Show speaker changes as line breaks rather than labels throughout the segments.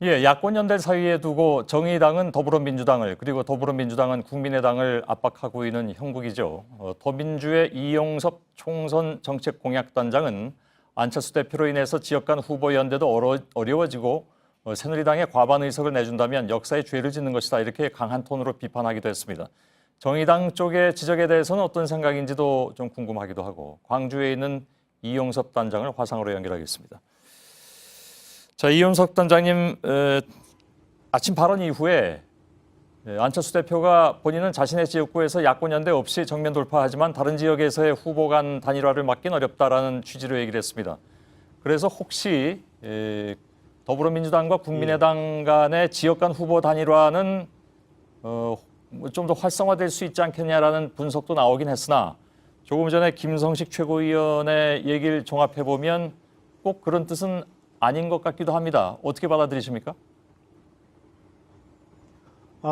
예, 야권 연대 사이에 두고 정의당은 더불어민주당을 그리고 더불어민주당은 국민의당을 압박하고 있는 형국이죠. 더민주의 이용섭 총선 정책공약단장은 안철수 대표로 인해서 지역 간 후보 연대도 어려워지고 새누리당의 과반 의석을 내준다면 역사의 죄를 짓는 것이다. 이렇게 강한 톤으로 비판하기도 했습니다. 정의당 쪽의 지적에 대해서는 어떤 생각인지도 좀 궁금하기도 하고 광주에 있는 이용섭 단장을 화상으로 연결하겠습니다. 자, 이용섭 단장님, 아침 발언 이후에 안철수 대표가 본인은 자신의 지역구에서 야권 연대 없이 정면 돌파하지만 다른 지역에서의 후보 간 단일화를 막긴 어렵다라는 취지로 얘기를 했습니다. 그래서 혹시 더불어민주당과 국민의당 간의 지역 간 후보 단일화는 좀 더 활성화될 수 있지 않겠냐라는 분석도 나오긴 했으나 조금 전에 김성식 최고위원의 얘기를 종합해보면 꼭 그런 뜻은 아닌 것 같기도 합니다. 어떻게 받아들이십니까?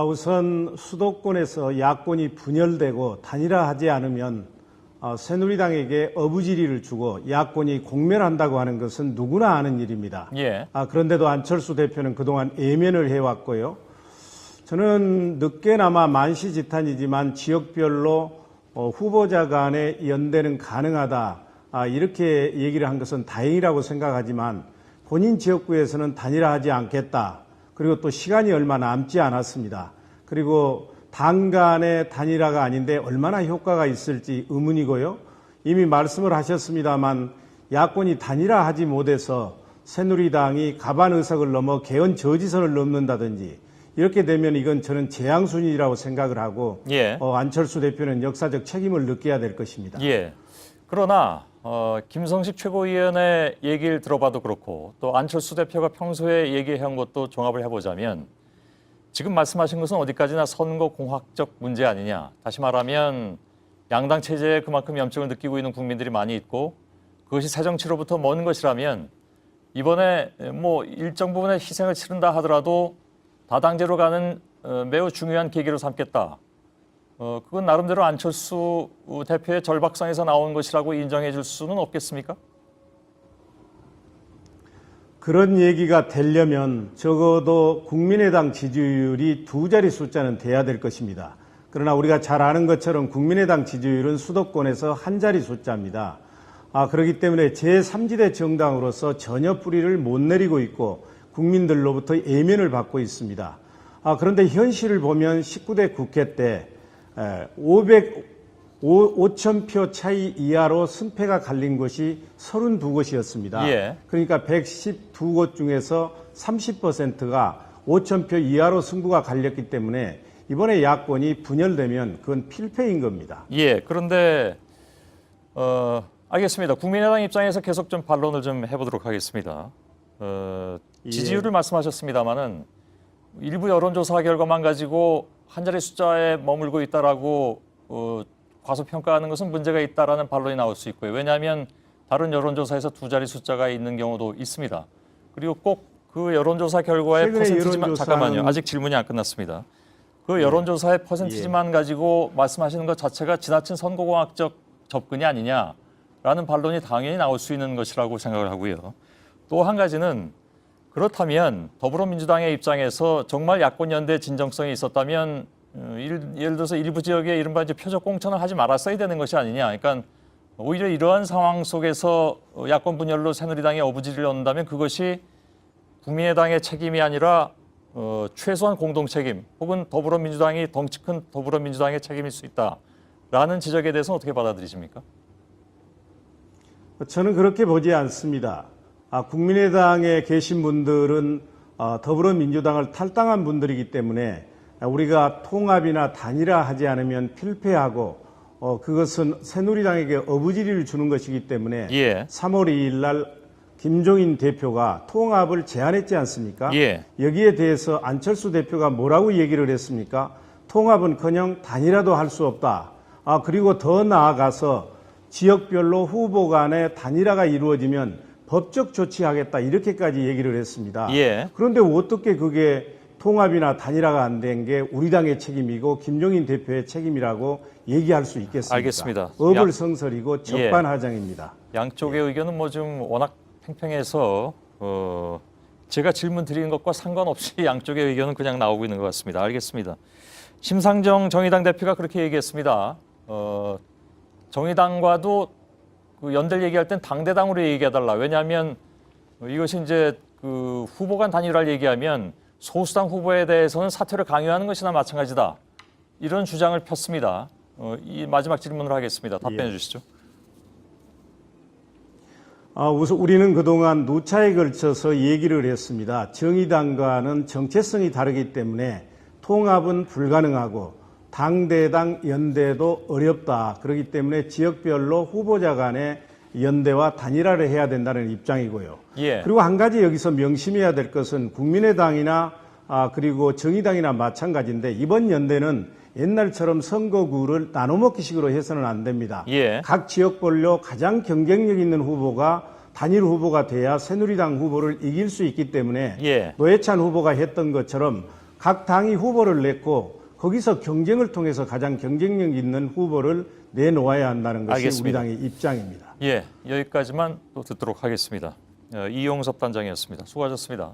우선 수도권에서 야권이 분열되고 단일화하지 않으면 새누리당에게 어부지리를 주고 야권이 공멸한다고 하는 것은 누구나 아는 일입니다.
예.
그런데도 안철수 대표는 그동안 외면을 해왔고요. 저는 늦게나마 만시지탄이지만 지역별로 후보자 간의 연대는 가능하다. 이렇게 얘기를 한 것은 다행이라고 생각하지만 본인 지역구에서는 단일화하지 않겠다. 그리고 또 시간이 얼마 남지 않았습니다. 그리고 당 간의 단일화가 아닌데 얼마나 효과가 있을지 의문이고요. 이미 말씀을 하셨습니다만 야권이 단일화하지 못해서 새누리당이 과반 의석을 넘어 개헌 저지선을 넘는다든지 이렇게 되면 이건 저는 재앙순이라고 생각을 하고
예.
안철수 대표는 역사적 책임을 느껴야 될 것입니다.
예. 그러나 김성식 최고위원의 얘기를 들어봐도 그렇고 또 안철수 대표가 평소에 얘기해온 것도 종합을 해보자면 지금 말씀하신 것은 어디까지나 선거공학적 문제 아니냐. 다시 말하면 양당 체제에 그만큼 염증을 느끼고 있는 국민들이 많이 있고 그것이 새정치로부터 먼 것이라면 이번에 뭐 일정 부분의 희생을 치른다 하더라도 다당제로 가는 매우 중요한 계기로 삼겠다. 그건 나름대로 안철수 대표의 절박성에서 나온 것이라고 인정해 줄 수는 없겠습니까?
그런 얘기가 되려면 적어도 국민의당 지지율이 두 자리 숫자는 돼야 될 것입니다. 그러나 우리가 잘 아는 것처럼 국민의당 지지율은 수도권에서 한 자리 숫자입니다. 그렇기 때문에 제3지대 정당으로서 전혀 뿌리를 못 내리고 있고 국민들로부터 예면을 받고 있습니다. 그런데 현실을 보면 19대 국회 때 5,000표 차이 이하로 승패가 갈린 곳이 32곳이었습니다.
예.
그러니까 112곳 중에서 30%가 5,000표 이하로 승부가 갈렸기 때문에 이번에 야권이 분열되면 그건 필패인 겁니다.
예. 그런데 알겠습니다. 국민의당 입장에서 계속 좀 반론을 좀 해보도록 하겠습니다. 지지율을 말씀하셨습니다마는 일부 여론조사 결과만 가지고 한 자리 숫자에 머물고 있다라고 과소평가하는 것은 문제가 있다라는 반론이 나올 수 있고요. 왜냐하면 다른 여론조사에서 두 자리 숫자가 있는 경우도 있습니다. 그리고 꼭 그 여론조사 결과의 퍼센티지만 잠깐만요. 아직 질문이 안 끝났습니다. 그 여론조사의 퍼센티지만 가지고 말씀하시는 것 자체가 지나친 선거공학적 접근이 아니냐라는 반론이 당연히 나올 수 있는 것이라고 생각을 하고요. 또 한 가지는 그렇다면 더불어민주당의 입장에서 정말 야권 연대 진정성이 있었다면 예를 들어서 일부 지역에 이른바 이제 표적 공천을 하지 말았어야 되는 것이 아니냐. 그러니까 오히려 이러한 상황 속에서 야권 분열로 새누리당이 어부지리를 얻는다면 그것이 국민의당의 책임이 아니라 최소한 공동 책임 혹은 더불어민주당이 덩치 큰 더불어민주당의 책임일 수 있다라는 지적에 대해서 어떻게 받아들이십니까?
저는 그렇게 보지 않습니다. 국민의당에 계신 분들은 더불어민주당을 탈당한 분들이기 때문에 우리가 통합이나 단일화하지 않으면 필패하고 그것은 새누리당에게 어부지리를 주는 것이기 때문에
예.
3월 2일 날 김종인 대표가 통합을 제안했지 않습니까?
예.
여기에 대해서 안철수 대표가 뭐라고 얘기를 했습니까? 통합은커녕 단일화도 할 수 없다. 그리고 더 나아가서 지역별로 후보 간의 단일화가 이루어지면 법적 조치하겠다 이렇게까지 얘기를 했습니다.
예.
그런데 어떻게 그게 통합이나 단일화가 안 된 게 우리 당의 책임이고 김종인 대표의 책임이라고 얘기할 수 있겠습니까?
알겠습니다.
어불성설이고 적반하장입니다.
양쪽의 의견은 뭐 좀 워낙 팽팽해서 제가 질문 드리는 것과 상관없이 양쪽의 의견은 그냥 나오고 있는 것 같습니다. 알겠습니다. 심상정 정의당 대표가 그렇게 얘기했습니다. 정의당과도 그 연대를 얘기할 땐 당대당으로 얘기해달라. 왜냐하면 이것이 이제 그 후보 간 단일화를 얘기하면 소수당 후보에 대해서는 사퇴를 강요하는 것이나 마찬가지다. 이런 주장을 폈습니다. 이 마지막 질문을 하겠습니다. 답변해 주시죠.
우선 우리는 그동안 누차에 걸쳐서 얘기를 했습니다. 정의당과는 정체성이 다르기 때문에 통합은 불가능하고 당대당 연대도 어렵다. 그렇기 때문에 지역별로 후보자 간의 연대와 단일화를 해야 된다는 입장이고요.
예.
그리고 한 가지 여기서 명심해야 될 것은 국민의당이나 그리고 정의당이나 마찬가지인데 이번 연대는 옛날처럼 선거구를 나눠먹기식으로 해서는 안 됩니다.
예.
각 지역별로 가장 경쟁력 있는 후보가 단일 후보가 돼야 새누리당 후보를 이길 수 있기 때문에
예.
노회찬 후보가 했던 것처럼 각 당이 후보를 냈고 거기서 경쟁을 통해서 가장 경쟁력 있는 후보를 내놓아야 한다는 것이
알겠습니다.
우리 당의 입장입니다.
예, 여기까지만 또 듣도록 하겠습니다. 이용섭 단장이었습니다. 수고하셨습니다.